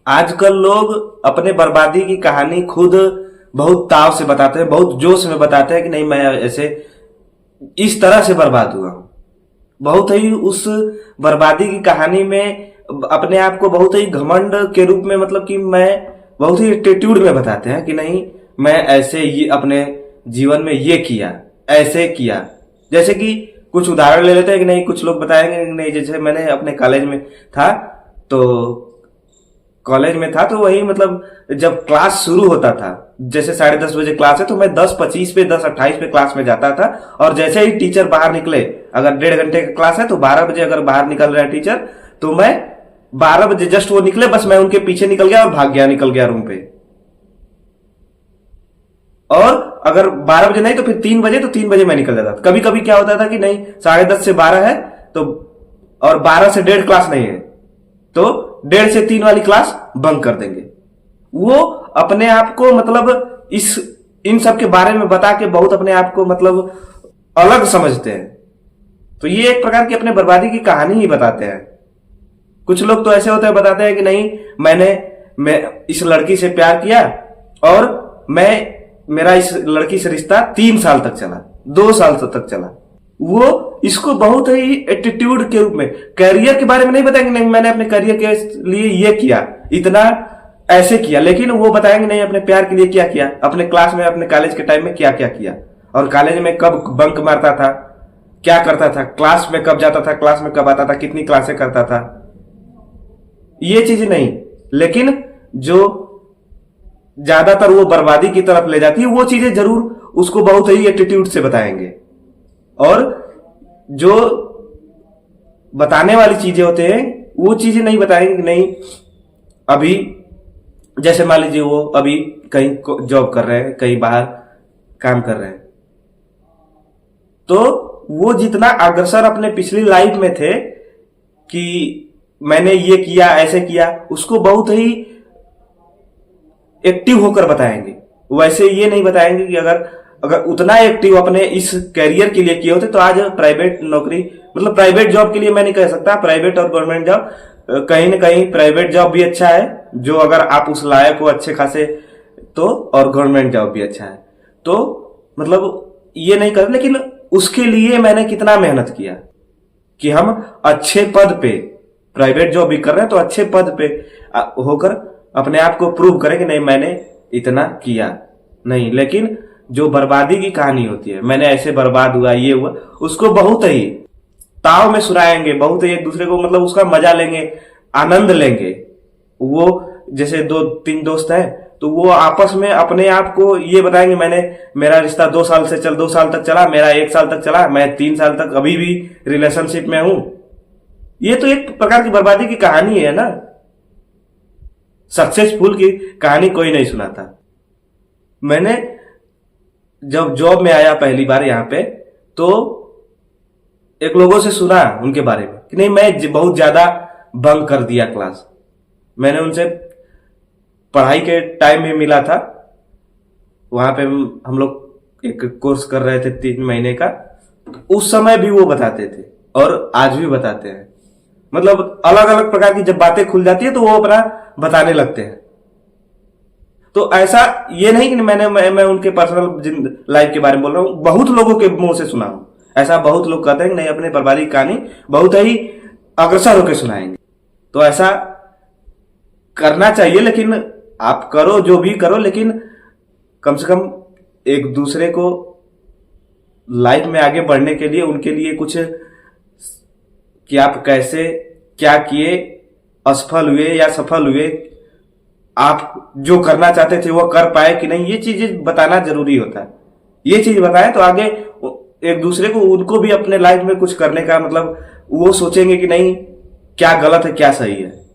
आजकल लोग अपने बर्बादी की कहानी खुद बहुत ताव से बताते हैं, बहुत जोश में बताते हैं कि नहीं मैं ऐसे इस तरह से बर्बाद हुआ हूं। बहुत ही उस बर्बादी की कहानी में अपने आप को बहुत ही घमंड के रूप में, मतलब कि मैं बहुत ही एटीट्यूड में बताते हैं कि नहीं मैं ऐसे ये अपने जीवन में ये किया, ऐसे किया। जैसे कि कुछ उदाहरण ले लेते हैं कि नहीं, कुछ लोग बताएंगे कि नहीं, जैसे मैंने अपने कॉलेज में था तो वही मतलब जब क्लास शुरू होता था, जैसे 10:30 बजे क्लास है तो मैं 10:25 पे 10:28 पे क्लास में जाता था। और जैसे ही टीचर बाहर निकले, अगर 1.5 घंटे का क्लास है तो 12 बजे अगर बाहर निकल रहा है टीचर, तो मैं 12 बजे जस्ट वो निकले बस मैं उनके पीछे निकल गया और भाग गया, निकल गया रूम पे। और अगर 12 बजे नहीं तो फिर 3 बजे, तो 3 बजे मैं निकल जाता था। कभी कभी क्या होता था कि नहीं 10:30 से 12 है तो, और 12 से 1:30 क्लास नहीं है तो 1:30 से 3 वाली क्लास बंक कर देंगे। वो अपने आप को मतलब इन सब के बारे में बता के बहुत अपने आप को मतलब अलग समझते हैं। तो ये एक प्रकार की अपने बर्बादी की कहानी ही बताते हैं। कुछ लोग तो ऐसे होते हैं, बताते हैं कि नहीं मैं इस लड़की से प्यार किया और मेरा इस लड़की से रिश्ता 3 साल तक चला, 2 साल तक चला। वो इसको बहुत ही एटीट्यूड के रूप में, कैरियर के बारे में नहीं बताएंगे नहीं मैंने अपने कैरियर के लिए ये किया, इतना ऐसे किया, लेकिन वो बताएंगे नहीं अपने प्यार के लिए क्या किया, अपने क्लास में अपने कॉलेज के टाइम में क्या क्या किया, और कॉलेज में कब बंक मारता था, क्या करता था, क्लास में कब जाता था, क्लास में कब आता था, कितनी क्लासें करता था, ये चीज नहीं। लेकिन जो ज्यादातर वो बर्बादी की तरफ ले जाती है वो चीजें जरूर उसको बहुत ही एटीट्यूड से बताएंगे। और जो बताने वाली चीजें होते हैं वो चीजें नहीं बताएंगे। नहीं अभी जैसे मान लीजिए वो अभी कहीं जॉब कर रहे हैं, कहीं बाहर काम कर रहे हैं, तो वो जितना अग्रसर अपने पिछली लाइफ में थे कि मैंने ये किया, ऐसे किया, उसको बहुत ही एक्टिव होकर बताएंगे। वैसे ये नहीं बताएंगे कि अगर उतना एक्टिव अपने इस करियर के लिए किए होते तो आज प्राइवेट नौकरी, मतलब प्राइवेट जॉब के लिए मैं नहीं कह सकता, प्राइवेट और गवर्नमेंट जॉब, कहीं ना कहीं प्राइवेट जॉब भी अच्छा है जो अगर आप उस लायक हो अच्छे खासे तो, और गवर्नमेंट जॉब भी अच्छा है तो, मतलब ये नहीं कर, लेकिन उसके लिए मैंने कितना मेहनत किया कि हम अच्छे पद पे, प्राइवेट जॉब भी कर रहे हैं तो अच्छे पद पे होकर अपने आप को प्रूव करें कि नहीं मैंने इतना किया नहीं। लेकिन जो बर्बादी की कहानी होती है, मैंने ऐसे बर्बाद हुआ, ये हुआ, उसको बहुत ही ताव में सुनाएंगे, बहुत ही एक दूसरे को मतलब उसका मजा लेंगे, आनंद लेंगे। वो जैसे 2-3 दोस्त हैं तो वो आपस में अपने आप को ये बताएंगे मेरा रिश्ता 2 साल तक चला, मेरा 1 साल तक चला, मैं 3 साल तक अभी भी रिलेशनशिप में हूं। ये तो एक प्रकार की बर्बादी की कहानी है ना। सक्सेसफुल की कहानी कोई नहीं सुनाता। मैंने जब जॉब में आया पहली बार यहाँ पे तो एक लोगों से सुना उनके बारे में कि नहीं मैं बहुत ज्यादा बंक कर दिया क्लास। मैंने उनसे पढ़ाई के टाइम में मिला था, वहां पे हम लोग एक कोर्स कर रहे थे 3 महीने का, उस समय भी वो बताते थे और आज भी बताते हैं। मतलब अलग अलग प्रकार की जब बातें खुल जाती है तो वो अपना बताने लगते हैं। तो ऐसा ये नहीं कि मैं उनके पर्सनल लाइफ के बारे में बोल रहा हूं, बहुत लोगों के मुंह से सुना हूं। ऐसा बहुत लोग कहते हैं कि नहीं अपने बर्बादी की कहानी बहुत ही अग्रसर होकर सुनाएंगे। तो ऐसा करना चाहिए, लेकिन आप करो जो भी करो, लेकिन कम से कम एक दूसरे को लाइफ में आगे बढ़ने के लिए उनके लिए कुछ कि आप कैसे क्या किए, असफल हुए या सफल हुए, आप जो करना चाहते थे वो कर पाए कि नहीं, ये चीजें बताना जरूरी होता है। ये चीज बताएं तो आगे एक दूसरे को, उनको भी अपने लाइफ में कुछ करने का मतलब वो सोचेंगे कि नहीं क्या गलत है क्या सही है।